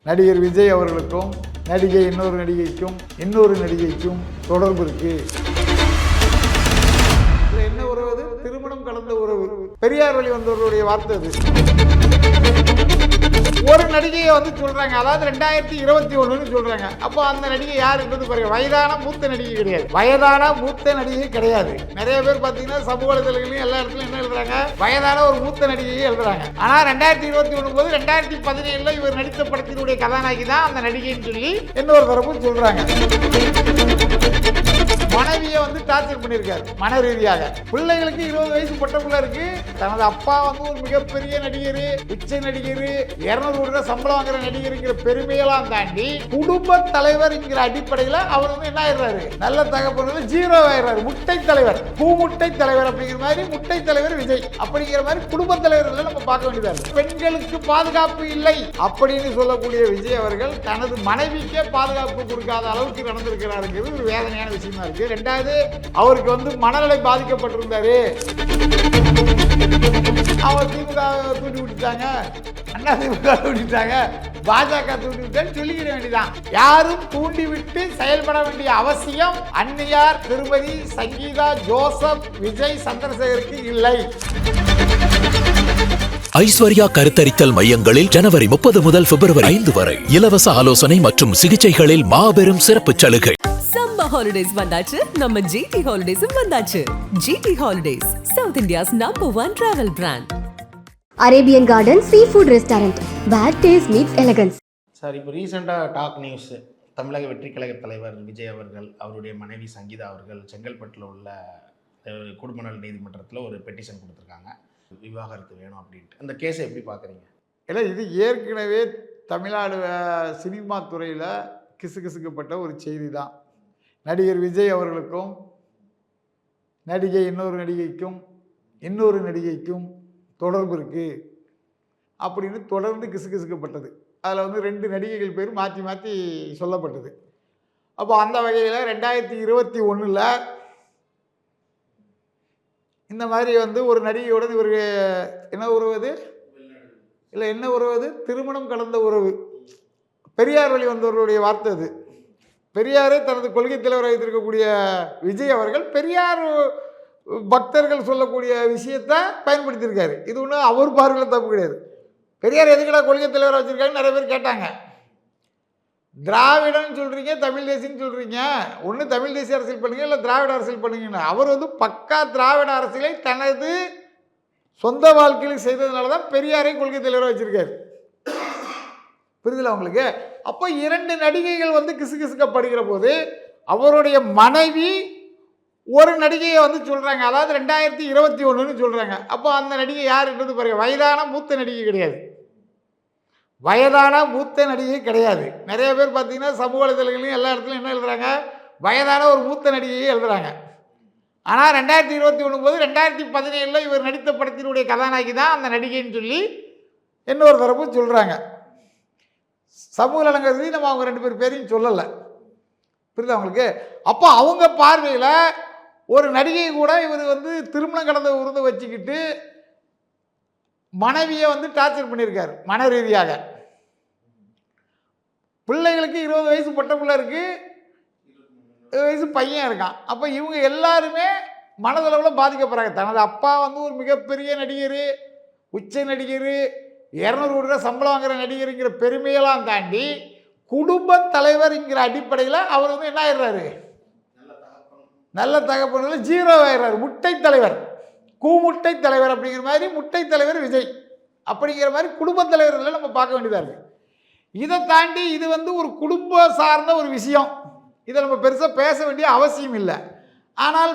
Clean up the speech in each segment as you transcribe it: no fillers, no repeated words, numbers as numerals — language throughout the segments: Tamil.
நடிகர் விஜய் அவர்களுக்கும் நடிகை இன்னொரு நடிகைக்கும் தொடர்பு இருக்கு. என்ன உறவு? திருமணம் கலந்த உறவு. பெரியார் வழி வந்தவர்களுடைய வார்த்தை அது. ஒரு நடிகையை சொல்றாங்க, அதாவது 2021 சொல்றாங்க. அப்போ அந்த நடிகை யார் என்பது பாருங்க, வயதான மூத்த நடிகை கிடையாது. நிறைய பேர் பாத்தீங்கன்னா சமூக வலைதளங்களையும் எல்லா இடத்துலயும் என்ன எழுதுறாங்க, வயதான ஒரு மூத்த நடிகையை எழுதுறாங்க. ஆனா 2021 போது 2017 இவர் நடித்த படத்தினுடைய கதாநாயகி தான் அந்த நடிகைன்னு சொல்லி இன்னொரு தரப்பு சொல்றாங்க. மனைவியை டார்ச்சர் பண்ணியிருக்காரு மன ரீதியாக. பிள்ளைகளுக்கு 20 வயசு பட்ட பிள்ளை இருக்கு. தனது அப்பா ஒரு மிகப்பெரிய நடிகர், உச்ச நடிகர், 200 கோடி சம்பளம் வாங்குற நடிகருங்கிற பெருமையெல்லாம் தாண்டி குடும்ப தலைவர் என்கிற அடிப்படையில் அவர் என்ன ஆயிடுறாரு, நல்ல தகப்பன ஜீரோ ஆயிடுறாரு. முட்டை தலைவர், பூமுட்டை தலைவர் அப்படிங்கிற மாதிரி முட்டை தலைவர் விஜய் அப்படிங்கிற மாதிரி குடும்ப தலைவர்கள் நம்ம பார்க்க வேண்டியது. பெண்களுக்கு பாதுகாப்பு இல்லை அப்படின்னு சொல்லக்கூடிய விஜய் அவர்கள் தனது மனைவிக்கே பாதுகாப்பு கொடுக்காத அளவுக்கு நடந்திருக்கிறாருங்கிறது ஒரு வேதனையான விஷயமா இருக்கு. ரெண்டாவது, அவருக்கு மனநிலை பாதிக்கப்பட்டிருந்தாரு. அவர் திமுக தூண்டி விட்டுட்டாங்க, அண்ணா திமுக தூண்டிட்டாங்க, பாஜக தூண்டி விட்டான்னு சொல்லிக்கிற வேண்டியதான். யாரும் தூண்டி விட்டு செயல்பட வேண்டிய அவசியம் அன்னியார் திருமதி சங்கீதா ஜோசப் விஜய் சந்திரசேகருக்கு இல்லை. ஐஸ்வர்யா கருத்தரித்தல் மையங்களில் ஜனவரி 30 முதல் பிப்ரவரி 5 வரை இலவச ஆலோசனை மற்றும் சிகிச்சைகளில் மாபெரும் சிறப்பு சலுகை. ஹாலிடேஸ் வந்தாச்சு, நம்ம ஜிடி ஹாலிடேஸும் வந்தாச்சு. GT holidays, south India's #1 travel brand. Arabian garden seafood restaurant, bad taste meets elegance. Sir, இப்போ ரீசெண்டாக டாக் நியூஸ், தமிழக வெற்றி கழக தலைவர் விஜய் அவர்கள், அவருடைய மனைவி சங்கீதா அவர்கள் செங்கல்பட்டில் உள்ள குடும்ப நல நீதிமன்றத்தில் ஒரு பெட்டிஷன் கொடுத்துருக்காங்க, விவாகரத்து வேணும் அப்படின்ட்டு. அந்த கேஸை எப்படி பார்க்குறீங்க? இல்லை, இது ஏற்கனவே தமிழ்நாடு சினிமா துறையில் கிசுகிசுக்கப்பட்ட ஒரு செய்தி தான். நடிகர் விஜய் அவர்களுக்கும் நடிகை இன்னொரு நடிகைக்கும் தொடர்பு இருக்குது அப்படின்னு தொடர்ந்து கிசுகிசுக்கப்பட்டது. அதில் 2 நடிகைகள் பேர் மாற்றி மாற்றி சொல்லப்பட்டது. அப்போ அந்த வகையில் 2021 இந்த மாதிரி ஒரு நடிகையோடு இவருக்கு என்ன உறவு? திருமணம் கலந்த உறவு. பெரியார் வழி வந்தவர்களுடைய வார்த்தை அது. பெரியாரே தனது கொள்கை தலைவராக இருக்கக்கூடிய விஜய் அவர்கள் பெரியார் பக்தர்கள் சொல்லக்கூடிய விஷயத்தை பயன்படுத்தியிருக்காரு. இது ஒன்றும் அவர் பார்வையில் தப்பு கிடையாது. பெரியார் எதுக்கடா கொள்கை தலைவராக வச்சுருக்காங்கன்னு நிறைய பேர் கேட்டாங்க. திராவிடன்னு சொல்கிறீங்க, தமிழ் தேசியன்னு சொல்கிறீங்க, ஒன்று தமிழ் தேசிய அரசியல் பண்ணுங்க, இல்லை திராவிட அரசியல் பண்ணுங்கன்னு. அவர் பக்கா திராவிட அரசியலை தனது சொந்த வாழ்க்கையில் செய்ததுனால தான் பெரியாரை கொள்கை தலைவராக வச்சுருக்காரு. புரியுதுல உங்களுக்கு? அப்போ 2 நடிகைகள் கிசுகிசுக்கப்படுகிற போது அவருடைய மனைவி ஒரு நடிகையை சொல்றாங்க, அதாவது 2021 சொல்றாங்க. அப்போ அந்த நடிகை யார் என்பது பாருங்க, வயதான மூத்த நடிகை கிடையாது. நிறைய பேர் பார்த்தீங்கன்னா சமூக வலைதளங்களையும் எல்லா இடத்துலையும் என்ன எழுதுறாங்க, வயதான ஒரு மூத்த நடிகையை எழுதுறாங்க. ஆனால் 2021 போது 2017 இவர் நடித்த படத்தினுடைய கதாநாயகி தான் அந்த நடிகைன்னு சொல்லி இன்னொரு தரப்பு சொல்றாங்க. சமூக நலங்கிறது நம்ம அவங்க 2 பேரையும் சொல்லலை. புரியுதா உங்களுக்கு? அப்போ அவங்க பார்வையில் ஒரு நடிகை கூட இவர் திருமணம் கடந்த உறவை வச்சுக்கிட்டு மனைவியை டார்ச்சர் பண்ணியிருக்காரு மன ரீதியாக. பிள்ளைகளுக்கு 20 வயசு பட்ட பிள்ளை இருக்கு, 20 வயசு பையன் இருக்கான். அப்போ இவங்க எல்லாருமே மனதளவில் பாதிக்கப்படுறாங்க. தனது அப்பா ஒரு மிகப்பெரிய நடிகர், உச்ச நடிகர், 200 கோடி சம்பளம் வாங்குற நடிகருங்கிற பெருமையெல்லாம் தாண்டி குடும்ப தலைவர் என்கிற அடிப்படையில் அவர் என்ன ஆயிடுறாரு, நல்ல தகப்பனில் ஜீரோ ஆயிடுறாரு. முட்டை தலைவர், கூமுட்டை தலைவர் அப்படிங்கிற மாதிரி முட்டை தலைவர் விஜய் அப்படிங்கிற மாதிரி குடும்ப தலைவர்களை நம்ம பார்க்க வேண்டியதாக இருக்குது. இதை தாண்டி இது ஒரு குடும்ப சார்ந்த ஒரு விஷயம். இதை நம்ம பெருசாக பேச வேண்டிய அவசியம் இல்லை. ஆனால்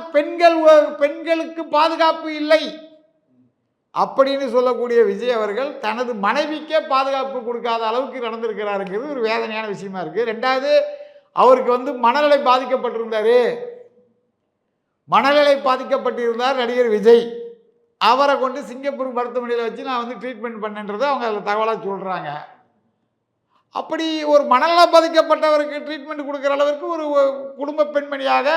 பெண்களுக்கு பாதுகாப்பு இல்லை அப்படின்னு சொல்லக்கூடிய விஜய் அவர்கள் தனது மனைவிக்கே பாதுகாப்பு கொடுக்காத அளவுக்கு நடந்திருக்கிறாருங்கிறது ஒரு வேதனையான விஷயமா இருக்குது. ரெண்டாவது, அவருக்கு மனநிலை பாதிக்கப்பட்டிருந்தார் நடிகர் விஜய். அவரை கொண்டு சிங்கப்பூர் மருத்துவமனையில் வச்சு நான் ட்ரீட்மெண்ட் பண்ணேன்றதை அவங்க அதில் தகவலாக சொல்கிறாங்க. அப்படி ஒரு மனநல பாதிக்கப்பட்டவருக்கு ட்ரீட்மெண்ட் கொடுக்குற அளவிற்கு ஒரு குடும்ப பெண்மணியாக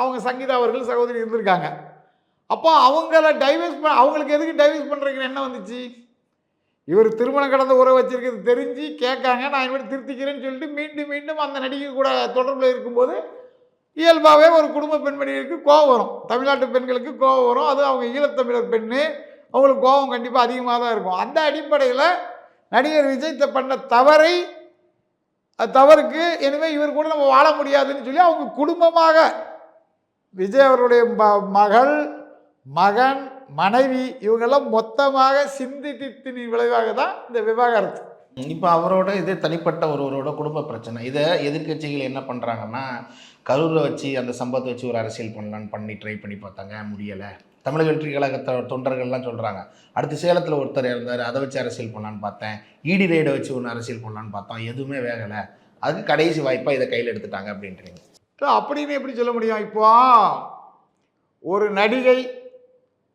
அவங்க சங்கீதா அவர்கள் சகோதரி இருந்திருக்காங்க. அப்போ அவங்கள டைவர்ஸ் அவங்களுக்கு எதுக்கு டைவர்ஸ் பண்ணுறதுக்கு என்ன வந்துச்சு? இவர் திருமணம் கடந்த உறவு வச்சிருக்கிறது தெரிஞ்சு கேட்காங்க, நான் இனிமேல் திருத்திக்கிறேன்னு சொல்லிட்டு மீண்டும் மீண்டும் அந்த நடிகை கூட தொடர்பில் இருக்கும்போது இயல்பாகவே ஒரு குடும்ப பெண்மணிகளுக்கு கோபம் வரும். தமிழ்நாட்டு பெண்களுக்கு கோபம் வரும். அது அவங்க ஈழத்தமிழர் பெண்ணு, அவங்களுக்கு கோபம் கண்டிப்பாக அதிகமாக தான் இருக்கும். அந்த அடிப்படையில் நடிகர் விஜய் பண்ண தவறுக்கு இனிமேல் இவர் கூட நம்ம வாழ முடியாதுன்னு சொல்லி அவங்க குடும்பமாக விஜய் அவருடைய மகள், மகன், மனைவி இவங்கெல்லாம் மொத்தமாக சிந்தித்தின் விளைவாக தான் இந்த விவாகரத்து. இப்போ அவரோட இது தனிப்பட்ட ஒருவரோட குடும்ப பிரச்சனை. இதை எதிர்க்கட்சிகள் என்ன பண்ணுறாங்கன்னா, கரூரை வச்சு அந்த சம்பவத்தை வச்சு ஒரு அரசியல் பண்ணலான்னு ட்ரை பண்ணி பார்த்தாங்க, முடியலை. தமிழக வெற்றி கழக தொண்டர்கள்லாம் சொல்கிறாங்க, அடுத்து சேலத்தில் ஒருத்தர் இருந்தார், அதை வச்சு அரசியல் பண்ணலான்னு பார்த்தேன், இடி ரெய்டை வச்சு ஒன்று அரசியல் பண்ணலான்னு பார்த்தோம், எதுவுமே வேகலை, அதுக்கு கடைசி வாய்ப்பாக இதை கையில் எடுத்துட்டாங்க அப்படின்றீங்க. அப்படின்னு எப்படி சொல்ல முடியும்? இப்போ ஒரு நடிகை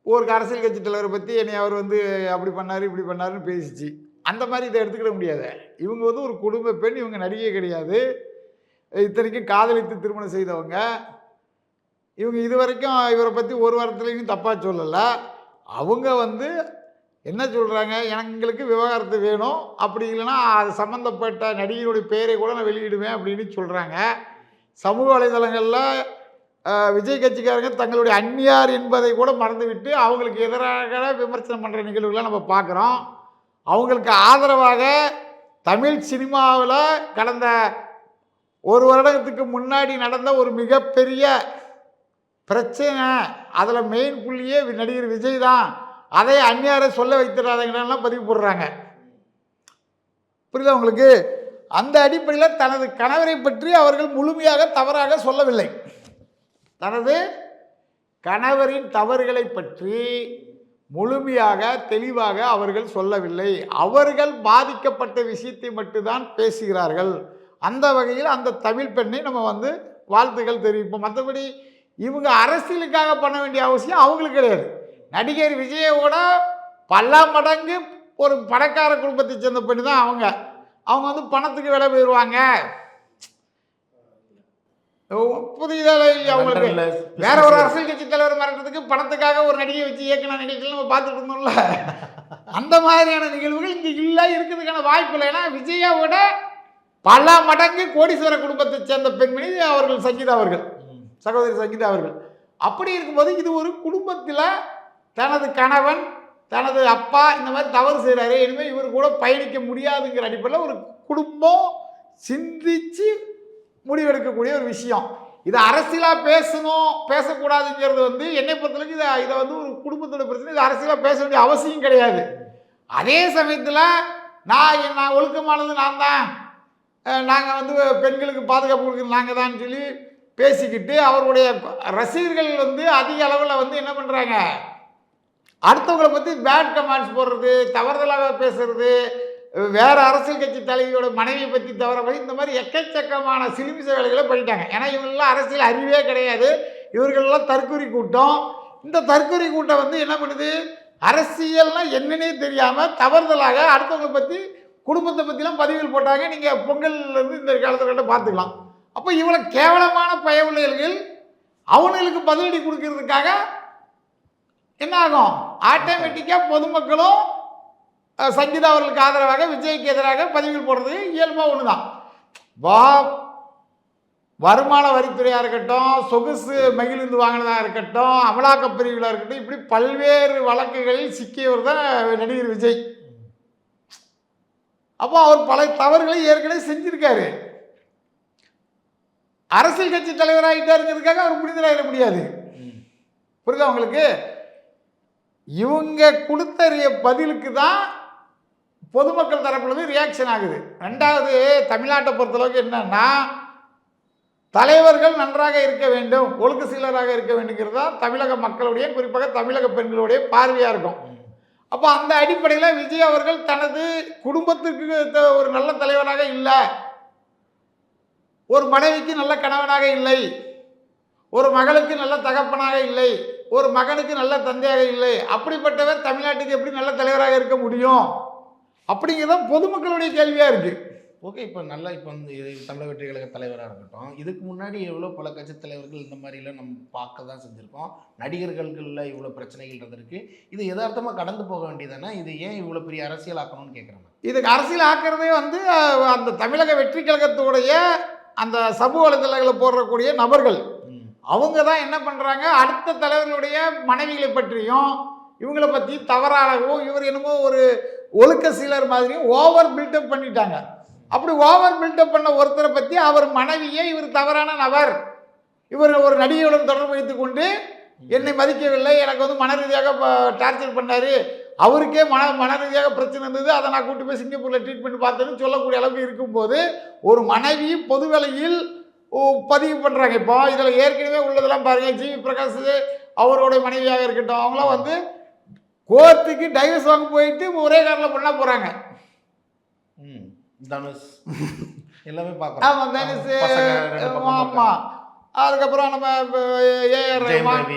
ஒரு அரசியல் கட்சி தலைவரை பற்றி என்னை அவர் அப்படி பண்ணார் இப்படி பண்ணாருன்னு பேசிச்சு, அந்த மாதிரி இதை எடுத்துக்கிட முடியாது. இவங்க ஒரு குடும்ப பெண், இவங்க நடிகை கிடையாது, இத்தனைக்கும் காதலித்து திருமணம் செய்தவங்க. இவங்க இது வரைக்கும் இவரை பற்றி ஒரு வாரத்துலேயும் தப்பாக சொல்லலை. அவங்க என்ன சொல்கிறாங்க, எங்களுக்கு விவகாரத்து வேணும், அப்படி இல்லைன்னா அது சம்மந்தப்பட்ட நடிகையுடைய பேரை கூட நான் வெளியிடுவேன் அப்படின்னு சொல்கிறாங்க. சமூக வலைதளங்களில் விஜய் கட்சிக்காரங்க தங்களுடைய அந்நியார் என்பதை கூட மறந்துவிட்டு அவங்களுக்கு எதிராக விமர்சனம் பண்ணுற நிகழ்வுகளை நம்ம பார்க்குறோம். அவங்களுக்கு ஆதரவாக தமிழ் சினிமாவில் கடந்த ஒரு வருடத்துக்கு முன்னாடி நடந்த ஒரு மிகப்பெரிய பிரச்சனை, அதில் மெயின் புள்ளியே நடிகர் விஜய் தான், அதை அந்நியாரை சொல்ல வைத்திடாதீங்கலாம் பதிவு போடுறாங்க. புரியுதா உங்களுக்கு? அந்த அடிப்படையில் தனது கணவரை பற்றி அவர்கள் முழுமையாக தவறாக சொல்லவில்லை. தனது கணவரின் தவறுகளை பற்றி முழுமையாக தெளிவாக அவர்கள் சொல்லவில்லை. அவர்கள் பாதிக்கப்பட்ட விஷயத்தை மட்டும்தான் பேசுகிறார்கள். அந்த வகையில் அந்த தமிழ் பெண்ணை நம்ம வாழ்த்துக்கள் தெரிவிப்போம். மற்றபடி இவங்க அரசியலுக்காக பண்ண வேண்டிய அவசியம் அவங்களுக்கு கிடையாது. நடிகர் விஜயோட பல மடங்கு ஒரு பணக்கார குடும்பத்தை சேர்ந்த பெண்ணு தான் அவங்க பணத்துக்கு விலை போயிடுவாங்க. புதிதாக அவங்களுக்கு வேற ஒரு அரசியல் கட்சி தலைவர் மிரட்டுறதுக்கு பணத்துக்காக ஒரு நடிகை வச்சு இயக்கின நிகழ்ச்சிகள் நம்ம பார்த்துட்டு இருந்தோம்ல, அந்த மாதிரியான நிகழ்வுகள் இங்கே இல்லை, இருக்கிறதுக்கான வாய்ப்பு இல்லை. ஏன்னா விஜயோட பல மடங்கு கோடீஸ்வர குடும்பத்தை சேர்ந்த பெண்மணி அவர்கள் சங்கீதா அவர்கள், சகோதரி சங்கீதா அவர்கள். அப்படி இருக்கும்போது இது ஒரு குடும்பத்தில் தனது கணவன் தனது அப்பா இந்த மாதிரி தவறு செய்கிறாரு, இனிமேல் இவர் கூட பயணிக்க முடியாதுங்கிற அடிப்படையில் ஒரு குடும்பம் சிந்திச்சு முடிவெடுக்கக்கூடிய ஒரு விஷயம். இது அரசியலாக பேசணும் பேசக்கூடாதுங்கிறது என்னை பொறுத்தளவுக்கு இதை ஒரு குடும்பத்தோட பிரச்சனை, இது அரசியலாக பேச வேண்டிய அவசியம் கிடையாது. அதே சமயத்தில் நான் ஒழுக்கமானது நான் தான், நாங்கள் பெண்களுக்கு பாதுகாப்பு கொடுக்குறது நாங்கள் தான் சொல்லி பேசிக்கிட்டு அவருடைய ரசிகர்கள் அதிக அளவில் என்ன பண்ணுறாங்க, அடுத்தவங்களை பற்றி பேட் கமெண்ட்ஸ் போடுறது, தவறுதலாக பேசுறது, வேறு அரசியல் கட்சி தலைவியோட மனைவியை பற்றி தவற இந்த மாதிரி எக்கச்சக்கமான சிலிமிச வேலைகளை பண்ணிட்டாங்க. ஏன்னா இவங்களெலாம் அரசியல் அறிவே கிடையாது, இவர்களெல்லாம் தற்கொலை கூட்டம். இந்த தற்கொலை கூட்டம் என்ன பண்ணுது, அரசியல்னால் என்னன்னே தெரியாமல் தவறுதலாக அடுத்தவங்களை பற்றி குடும்பத்தை பற்றிலாம் பதிவுகள் போட்டாங்க. நீங்கள் பொங்கல்லேருந்து இந்த காலத்துக்கிட்ட பார்த்துக்கலாம். அப்போ இவ்வளோ கேவலமான பயவுள்ளைகள் அவங்களுக்கு பதிலடி கொடுக்கறதுக்காக என்ன ஆகும், ஆட்டோமேட்டிக்காக பொதுமக்களும் சங்கீதா அவர்களுக்கு ஆதரவாக விஜய்க்கு எதிராக பதிவுகள் போடுறது இயல்பாக ஒன்று தான். வருமான வரித்துறையாக இருக்கட்டும், சொகுசு மகிழ்ந்து வாங்கினதாக இருக்கட்டும், அமலாக்கப் பிரிவுகளாக இருக்கட்டும், இப்படி பல்வேறு வழக்குகளில் சிக்கியவர் தான் நடிகர் விஜய். அப்போ அவர் பல தவறுகளை ஏற்கனவே செஞ்சிருக்காரு. அரசியல் கட்சி தலைவராகிட்டாருங்கிறதுக்காக அவர் புனிதராகிட முடியாது. புரியுதா உங்களுக்கு? இவங்க கொடுத்த பதிலுக்கு தான் பொதுமக்கள் தரப்புல ரியாக்ஷன் ஆகுது. ரெண்டாவது, தமிழ்நாட்டை பொறுத்தளவுக்கு என்னன்னா, தலைவர்கள் நன்றாக இருக்க வேண்டும், ஒழுக்க சீலராக இருக்க வேண்டுங்கிறது தான் தமிழக மக்களுடைய, குறிப்பாக தமிழக பெண்களுடைய பார்வையாக இருக்கும். அப்போ அந்த அடிப்படையில் விஜய் அவர்கள் தனது குடும்பத்திற்கு ஒரு நல்ல தலைவராக இல்லை, ஒரு மனைவிக்கு நல்ல கணவனாக இல்லை, ஒரு மகளுக்கு நல்ல தகப்பனாக இல்லை, ஒரு மகனுக்கு நல்ல தந்தையாக இல்லை, அப்படிப்பட்டவர் தமிழ்நாட்டுக்கு எப்படி நல்ல தலைவராக இருக்க முடியும் அப்படிங்கிறத பொதுமக்களுடைய கேள்வியாக இருக்குது. ஓகே. இப்போ நல்லா இப்போ வந்து தமிழக வெற்றி கழக தலைவராக இருக்கட்டும், இதுக்கு முன்னாடி எவ்வளோ பல கட்சி தலைவர்கள் இந்த மாதிரிலாம் நம்ம பார்க்க தான் செஞ்சுருக்கோம். நடிகர்களுக்குள்ள இவ்வளோ பிரச்சனைகள் இருந்திருக்கு. இது யதார்த்தமாக கடந்து போக வேண்டியதானே? இது ஏன் இவ்வளோ பெரிய அரசியல் ஆக்கணும்னு கேட்குறேன். இதுக்கு அரசியல் ஆக்கிறதே வந்து அந்த தமிழக வெற்றி கழகத்துடைய அந்த சமூக வலைதளங்களில் போடுறக்கூடிய நபர்கள் அவங்க தான் என்ன பண்ணுறாங்க, அடுத்த தலைவர்களுடைய மனைவிகளை பற்றியும் இவங்களை பற்றி தவறாகவும் இவர் என்னமோ ஒரு ஒழுக்க சீலர் மாதிரியும் ஓவர் பில்டப் பண்ணிட்டாங்க. அப்படி ஓவர் பில்டப் பண்ண ஒருத்தரை பற்றி அவர் மனைவியே இவர் தவறான நபர், இவர் ஒரு நடிகையுடன் தொடர்பு வைத்துக் கொண்டு என்னை மதிக்கவில்லை, எனக்கு வந்து மன ரீதியாக டார்ச்சர் பண்ணார், அவருக்கே மன ரீதியாக பிரச்சனை இருந்தது, அதை நான் கூட்டி போய் சிங்கப்பூரில் ட்ரீட்மெண்ட் பார்த்தேன்னு சொல்லக்கூடிய அளவுக்கு இருக்கும்போது ஒரு மனைவி பொது வேளையில் பதிவு பண்ணுறாங்க. இப்போ இதில் ஏற்கனவே உள்ளதெல்லாம் பாருங்கள், ஜிவி பிரகாஷ் அவருடைய மனைவியாக இருக்கட்டும், அவங்களாம் வந்து கோர்ட்டுக்கு டைவர்ஸ் வாங்க போயிட்டு ஒரே காரில் பண்ண போகிறாங்க. தனுஷ் எல்லாமே பார்க்கலாம். ஆமாம், தனுஷ். ஆமாம். அதுக்கப்புறம் நம்ம ஏஆர் ரஹ்மான்,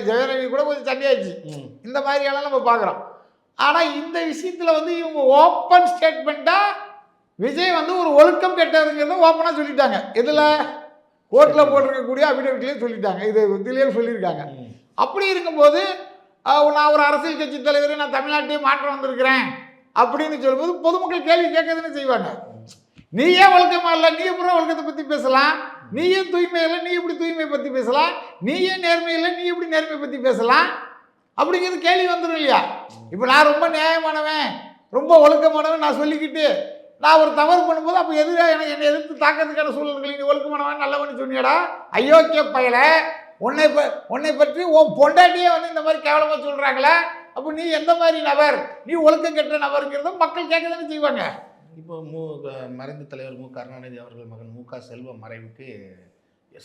ஜெயரவி கூட கொஞ்சம் சண்டையாச்சு. இந்த மாதிரியெல்லாம் நம்ம பார்க்குறோம். ஆனால் இந்த விஷயத்தில் வந்து இவங்க ஓப்பன் ஸ்டேட்மெண்ட்டாக விஜய் வந்து ஒரு ஒழுக்கம் கெட்டதுங்கிறத ஓப்பனாக சொல்லிட்டாங்க. இதில் கோர்ட்டில் போட்டிருக்கக்கூடிய அபிடவிட்லேயே சொல்லிட்டாங்க, இது இதுலேயே சொல்லியிருக்காங்க. அப்படி இருக்கும்போது நான் ஒரு அரசியல் கட்சி தலைவர், நான் தமிழ்நாட்டையே மாற்றம் வந்திருக்கிறேன் அப்படின்னு சொல்லும்போது பொதுமக்கள் கேள்வி கேட்கறதுன்னு செய்வாங்க. நீ ஏன் ஒழுக்கமாக இல்லை, நீ எப்படி ஒழுக்கத்தை பற்றி பேசலாம், நீ ஏன் தூய்மை இல்லை, நீ எப்படி தூய்மையை பற்றி பேசலாம், நீ ஏன் நேர்மை இல்லை, நீ எப்படி நேர்மையை பற்றி பேசலாம் அப்படிங்கிறது கேள்வி வந்துடும் இல்லையா? இப்போ நான் ரொம்ப நியாயமானவன், ரொம்ப ஒழுக்கமானவன் நான் சொல்லிக்கிட்டு நான் ஒரு தவறு பண்ணும்போது அப்போ எதிராக எனக்கு என்னை எதிர்த்து தாக்கிறதுக்கான சூழல்கள், நீ ஒழுக்கமானவன் நல்லவன் சொன்னியடா, அயோக்கிய பயலை, உன்னை பற்றி உன் பொண்டாட்டியே வந்து இந்த மாதிரி கேவலமாக சொல்கிறாங்களே, அப்போ நீ எந்த மாதிரி நபர், நீ ஒழுக்கம் கெட்ட நபருங்கிறத மக்கள் கேட்க தானே செய்வாங்க. இப்போ மறைந்த தலைவர் கருணாநிதி அவர்கள் மகன் செல்வம் மறைவுக்கு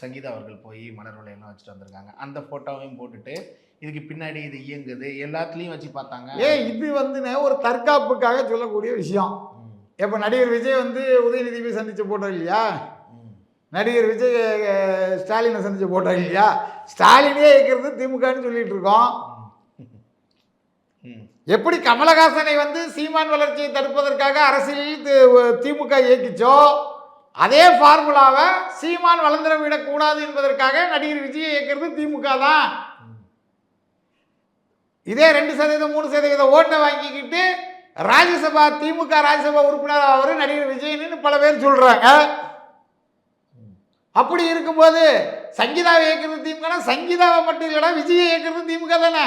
சங்கீதா அவர்கள் போய் மலர் வளையெல்லாம் வச்சுட்டு வந்திருக்காங்க. அந்த ஃபோட்டோவையும் போட்டுட்டு இதுக்கு பின்னாடி இது இயங்குது எல்லாத்துலேயும் வச்சு பார்த்தாங்க. இது வந்து ஒரு தற்காப்புக்காக சொல்லக்கூடிய விஷயம். இப்போ நடிகர் விஜய் வந்து உதயநிதியை சந்தித்து போட்டோம் இல்லையா, நடிகர் விஜய் ஸ்டாலினை சந்தித்து போட்டோம் இல்லையா, ஸ்டாலினே இருக்கிறது திமுகன்னு சொல்லிட்டு இருக்கோம். எப்படி கமலஹாசனை வந்து சீமான் வளர்ச்சியை தடுப்பதற்காக அரசியலில் திமுக இயக்கிச்சோ, அதே ஃபார்முலாவை சீமான் வளர்ந்துட விடக்கூடாது என்பதற்காக நடிகர் விஜயை இயக்கிறது திமுக தான். இதே 2% 3% ஓட்டை வாங்கிக்கிட்டு ராஜ்யசபா திமுக ராஜ்யசபா உறுப்பினர் அவர் நடிகர் விஜயன்னு பல பேர் சொல்றாங்க. அப்படி இருக்கும்போது சங்கீதாவை இயக்கிறது திமுக, சங்கீதாவை மட்டும் இல்லடா விஜயை இயக்கிறது திமுக தானே,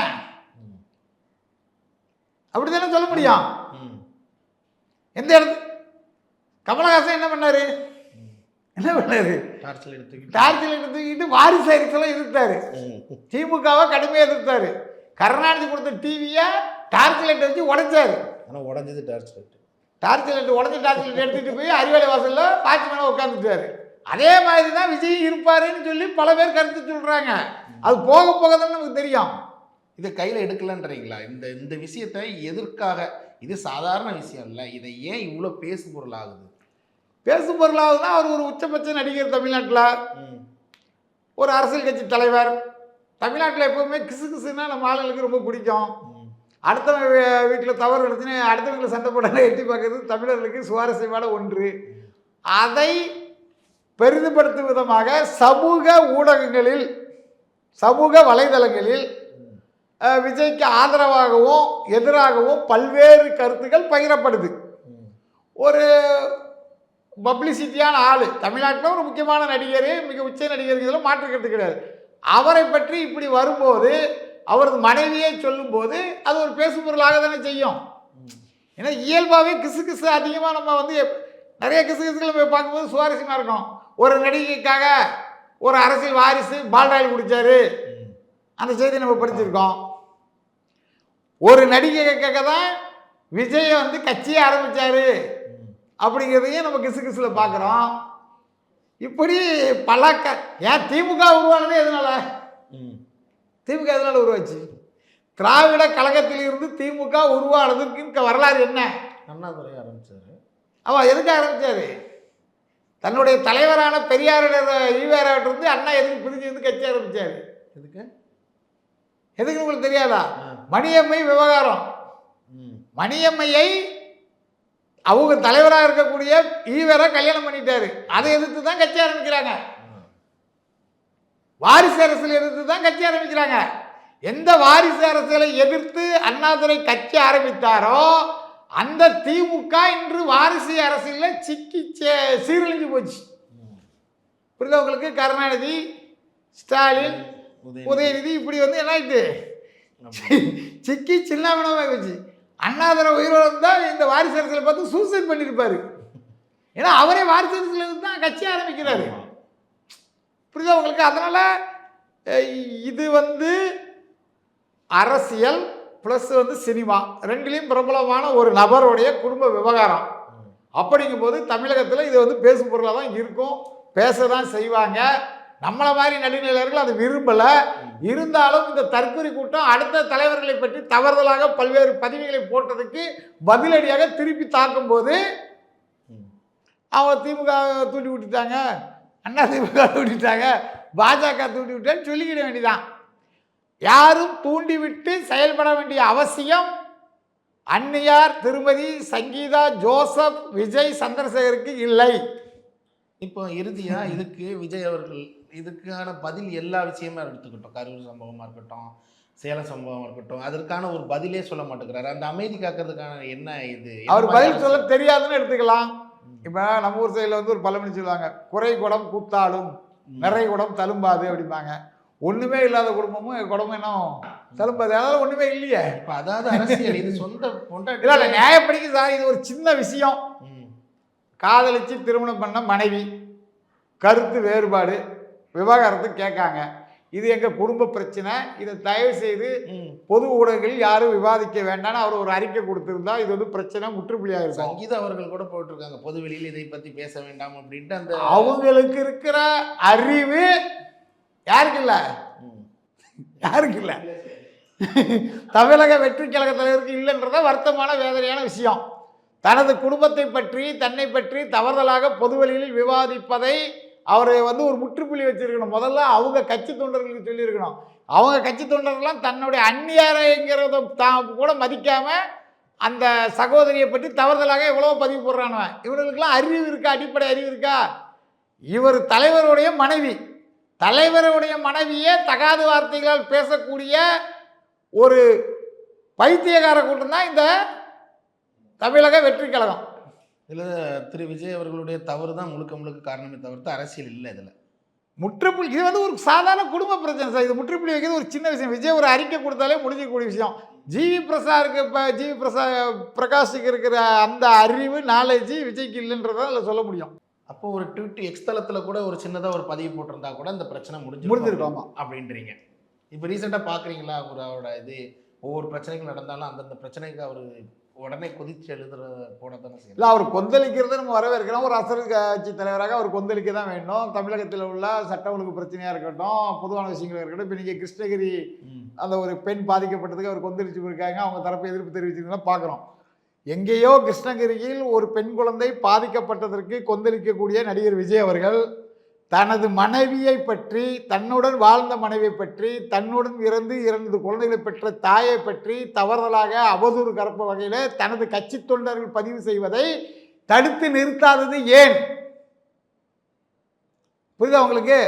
அப்படித்தானே சொல்ல முடியும். எந்த இடத்து கமலஹாசன் என்ன பண்ணாரு, டார்ச்சல் எடுத்துக்கிட்டு வாரிசு அரசியலை எதிர்த்தாரு, திமுகவை கடுமையாக எதிர்த்தாரு, கருணாநிதி கொடுத்த டிவியை டார்ச் லைட்டை வச்சு உடைச்சாரு. ஆனால் உடஞ்சது டார்ச் லைட் உடஞ்சி டார்ச் லைட் எடுத்துகிட்டு போய் அறிவாலய வாசலில் வாட்ச்மேனாக உட்காந்துட்டாரு. அதே மாதிரி தான் விஜய் இருப்பாருன்னு சொல்லி பல பேர் கருத்து சொல்கிறாங்க. அது போக போக தான் நமக்கு தெரியும். இதை கையில் எடுக்கலன்றீங்களா? இந்த விஷயத்தை எதற்காக? இது சாதாரண விஷயம் இல்லை, இதை ஏன் இவ்வளோ பேசு பொருளாகுது? பேசு பொருளாகுதுன்னா அவர் ஒரு உச்சபட்ச நடிகர், தமிழ்நாட்டில் ஒரு அரசியல் கட்சி தலைவர். தமிழ்நாட்டில் எப்போவுமே கிசு கிசுன்னா நம்ம ஆளுங்களுக்கு ரொம்ப பிடிக்கும். அடுத்தவங்க வீட்டில் தவறு நடந்துச்சுன்னா அடுத்தவங்களை சண்டை போட எட்டி பார்க்கறது தமிழர்களுக்கு சுவாரஸ்யமான ஒன்று. அதை பெரிதுபடுத்தும் விதமாக சமூக ஊடகங்களில், சமூக வலைதளங்களில் விஜய்க்கு ஆதரவாகவும் எதிராகவும் பல்வேறு கருத்துக்கள் பகிரப்படுது. ஒரு பப்ளிசிட்டியான ஆள், தமிழ்நாட்டில் ஒரு முக்கியமான நடிகர், மிக உச்ச நடிகர், இதெல்லாம் மாற்றுக்கிறது கிடையாது. அவரை பற்றி இப்படி வரும்போது, அவரது மனைவியை சொல்லும்போது அது ஒரு பேசு பொருளாக தானே செய்யும். ஏன்னா இயல்பாகவே கிசு கிசு அதிகமாக நம்ம வந்து நிறைய கிசு கிசுகளை பார்க்கும்போது சுவாரஸ்யமாக இருக்கும். ஒரு நடிகைக்காக ஒரு அரசியல் வாரிசு பால்டாயில் குடித்தாரு, அந்த செய்தி நம்ம படிச்சிருக்கோம். ஒரு நடிகைக்காக தான் விஜயை வந்து கட்சியை ஆரம்பித்தார் அப்படிங்கிறதையும் நம்ம கிசு கிசுல பார்க்குறோம். இப்படி பல ஏன் திமுக உருவானதே எதனால? திமுக எதனால உருவாச்சு? திராவிட கழகத்தில் இருந்து திமுக உருவானதுக்கு வரலாறு என்ன? அண்ணாதுரை ஆரம்பித்தார். அவன் எதுக்கு ஆரம்பித்தார்? தன்னுடைய தலைவரான பெரியாரோட ஈவேராவிட்டிருந்து அண்ணா எதுக்கு பிரிஞ்சு வந்து கட்சி ஆரம்பித்தார்? எதுக்கு உங்களுக்கு தெரியாதா? மணியம்மை விவகாரம். மணியம்மையை அவங்க தலைவராக இருக்கக்கூடிய ஈவரை கல்யாணம் பண்ணிட்டாரு. அதை எதிர்த்து தான் கட்சி ஆரம்பிக்கிறாங்க. வாரிசு அரசியல் எதிர்த்து தான் கட்சி ஆரம்பிக்கிறாங்க. எந்த வாரிசு அரசியலை எதிர்த்து அண்ணாதுரை கட்சி ஆரம்பித்தாரோ அந்த திமுக இன்று வாரிசு அரசியலில் சிக்கி சீரழிஞ்சு போச்சு. புரியுதா உங்களுக்கு? கருணாநிதி, ஸ்டாலின், உதயநிதி இப்படி வந்து என்ன ஆயிட்டு சிக்கி சின்னாமணமாக போச்சு. அண்ணாதுரை உயிரோடு தான் இந்த வாரிசு அரசியலை பார்த்து சூசைட் பண்ணியிருப்பாரு. ஏன்னா அவரே வாரிசு அரசியல் தான் கட்சி ஆரம்பிக்கிறாரு. புரியுதா உங்களுக்கு? அதனால் இது வந்து அரசியல் ப்ளஸ் வந்து சினிமா ரெண்டுலேயும் பிரபலமான ஒரு நபருடைய குடும்ப விவகாரம். அப்படிங்கும்போது தமிழகத்தில் இது வந்து பேசும் பொருளாக தான் இருக்கும், பேச தான் செய்வாங்க. நம்மளை மாதிரி நடுநிலையர்கள் அதை விரும்பலை. இருந்தாலும் இந்த தற்கொலை கூட்டம் அடுத்த தலைவர்களை பற்றி தவறுதலாக பல்வேறு பதிவுகளை போட்டதுக்கு பதிலடியாக திருப்பி தாக்கும்போது அவங்க திமுக தூண்டி விட்டுட்டாங்க, அண்ணா திமுக தூண்டிட்டாங்க, பாஜக தூண்டி விட்டான்னு சொல்லிக்கிட வேண்டியதான். யாரும் தூண்டிவிட்டு செயல்பட வேண்டிய அவசியம் அன்னியார் திருமதி சங்கீதா ஜோசப் விஜய் சந்திரசேகருக்கு இல்லை. இப்போ இறுதியா இதுக்கு விஜய் அவர்கள் இதுக்கான பதில் எல்லா விஷயமா எடுத்துக்கிட்டோம். கரூர் சம்பவமாக இருக்கட்டும், சேலம் சம்பவம் இருக்கட்டும், அதற்கான ஒரு பதிலே சொல்ல மாட்டேங்கிறாரு. அந்த அமைதி காக்கிறதுக்கான என்ன இது? அவர் பதில் சொல்ல தெரியாதுன்னு எடுத்துக்கலாம். இப்போ நம்ம ஊர் சைடில் வந்து ஒரு பழமொழி சொல்லுவாங்க, குறை குடம் கூத்தாலும் நிறை குடம் தழும்பாது அப்படிம்பாங்க. ஒன்றுமே இல்லாத குடும்பமும் குடும்பம் என்ன தழும்பாது, அதனால ஒன்றுமே இல்லையே. இப்போ அதாவது அரசியல் இது சொந்த இல்லை இல்லை நியாயப்படிக்கு சார் இது ஒரு சின்ன விஷயம். காதலிச்சு திருமணம் பண்ண மனைவி, கருத்து வேறுபாடு, விவாகரத்து கேட்காங்க. இது எங்கள் குடும்ப பிரச்சனை, இதை தயவு செய்து பொது ஊடகங்களில் யாரும் விவாதிக்க வேண்டாம்னு அவர் ஒரு அறிக்கை கொடுத்துருந்தா இது வந்து பிரச்சனை முற்றுப்புள்ளியாக இருக்கும். சங்கீதா அவர்கள் கூட போட்டிருக்காங்க பொது வெளியில் இதை பற்றி பேச வேண்டாம் அப்படின்ட்டு. அந்த அவங்களுக்கு இருக்கிற அறிவு யாருக்கு இல்லை? யாருக்கு இல்லை? தமிழக வெற்றி கழக தலைவருக்கு இல்லைன்றத வருத்தமான வேதனையான விஷயம். தனது குடும்பத்தை பற்றி தன்னை பற்றி தவறுதலாக பொதுவெளியில் விவாதிப்பதை அவர் வந்து ஒரு முற்றுப்புள்ளி வச்சிருக்கணும். முதல்ல அவங்க கட்சி தொண்டர்களுக்கு சொல்லியிருக்கணும். அவங்க கட்சி தொண்டர்கள்லாம் தன்னுடைய அந்நியாரைங்கிறத கூட மதிக்காமல் அந்த சகோதரியை பற்றி தவறுதலாக எவ்வளோ பதிவு போடுறானுவன். இவர்களுக்கெல்லாம் அறிவு இருக்கா? அடிப்படை அறிவு இருக்கா? இவர் தலைவருடைய மனைவி, தலைவருடைய மனைவியே தகாத வார்த்தைகளால் பேசக்கூடிய ஒரு பைத்தியக்கார கூட்டம் தான் இந்த தமிழக வெற்றி கழகம். இதில் திரு விஜய் அவர்களுடைய தவறு தான் முழுக்க முழுக்க காரணமே தவிர்த்து அரசியல் இல்லை. இதில் முற்றுப்புள்ளி இது வந்து ஒரு சாதாரண குடும்ப பிரச்சனை சார். இது முற்றுப்புள்ளி வைக்கிறது ஒரு சின்ன விஷயம். விஜய் ஒரு அறிக்கை கொடுத்தாலே முடிஞ்சக்கூடிய விஷயம். ஜிவி பிரசாருக்கு இப்போ ஜிவி பிரகாஷுக்கு இருக்கிற அந்த அறிவு நாலேஜ் விஜய்க்கு இல்லைன்றதான் அதில் சொல்ல முடியும். அப்போ ஒரு ட்விட் எக்ஸ் தளத்தில் கூட ஒரு சின்னதாக ஒரு பதிவு போட்டிருந்தா கூட இந்த பிரச்சனை முடிஞ்சிருக்கோமா அப்படின்றீங்க. இப்போ ரீசெண்டாக பார்க்குறீங்களா அவரோட இது ஒவ்வொரு பிரச்சனைகள் நடந்தாலும் அந்தந்த பிரச்சனைக்கு அவர் உடனே கொதிச்சு எழுதுற போனதானே செய்யலாம். இல்லை அவர் கொந்தளிக்கிறது நம்ம வரவேற்கிறோம். ஒரு அரசியல் கட்சி தலைவராக அவர் கொந்தளிக்க தான் வேண்டும். தமிழகத்தில் உள்ள சட்ட ஒழுங்கு பிரச்சனையாக இருக்கட்டும், பொதுவான விஷயங்களாக இருக்கட்டும். இப்போ நீங்கள் கிருஷ்ணகிரி அந்த ஒரு பெண் பாதிக்கப்பட்டதுக்கு அவர் கொந்தளிச்சு போயிருக்காங்க, அவங்க தரப்பு எதிர்ப்பு தெரிவிச்சிருந்தா பார்க்குறோம். எங்கேயோ கிருஷ்ணகிரியில் ஒரு பெண் குழந்தை பாதிக்கப்பட்டதற்கு கொந்தளிக்கக்கூடிய நடிகர் விஜய் அவர்கள் தனது மனைவியை பற்றி, தன்னுடன் வாழ்ந்த மனைவியை பற்றி, தன்னுடன் இரண்டு குழந்தைகளை பெற்ற தாயை பற்றி தவறுதலாக அவதூறு கலப்பு வகையில் தனது கட்சி தொண்டர்கள் பதிவு செய்வதை தடுத்து நிறுத்தாதது ஏன்? புரியுதா உங்களுக்கு?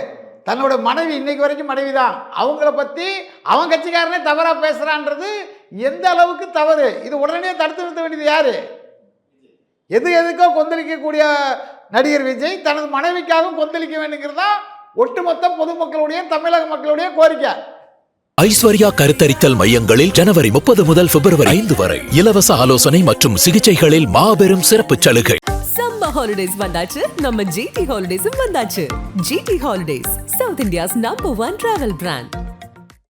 தன்னோட மனைவி இன்னைக்கு வரைக்கும் மனைவி தான், அவங்கள பற்றி அவன் கட்சிக்காரனே தவறாக பேசுகிறான்றது எந்த அளவுக்கு தவறு? இது உடனே தடுத்து நிறுத்த வேண்டியது யாரு? எதுக்கோ கொந்தளிக்கக்கூடிய நடிகர் விஜய் தனது மனைவிக்காகவும் கொந்தளிக்க வேண்டுங்கிறது தான் ஒட்டுமொத்த பொதுமக்களுடைய தமிழக மக்களுடைய கோரிக்கை. ஐஸ்வர்யா கருத்தரித்தல் மையங்களில் ஜனவரி 30 முதல் பிப்ரவரி 5 வரை இலவச ஆலோசனை மற்றும் சிகிச்சைகளில் மாபெரும் சிறப்பு சலுகை. சம்மர் ஹாலிடேஸ் வந்தாச்சு, நம்ம ஜிடி ஹாலிடேஸும் வந்தாச்சு. GT holidays, south India's #1 travel brand.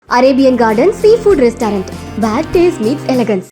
Arabian Garden Seafood Restaurant, where taste meets elegance.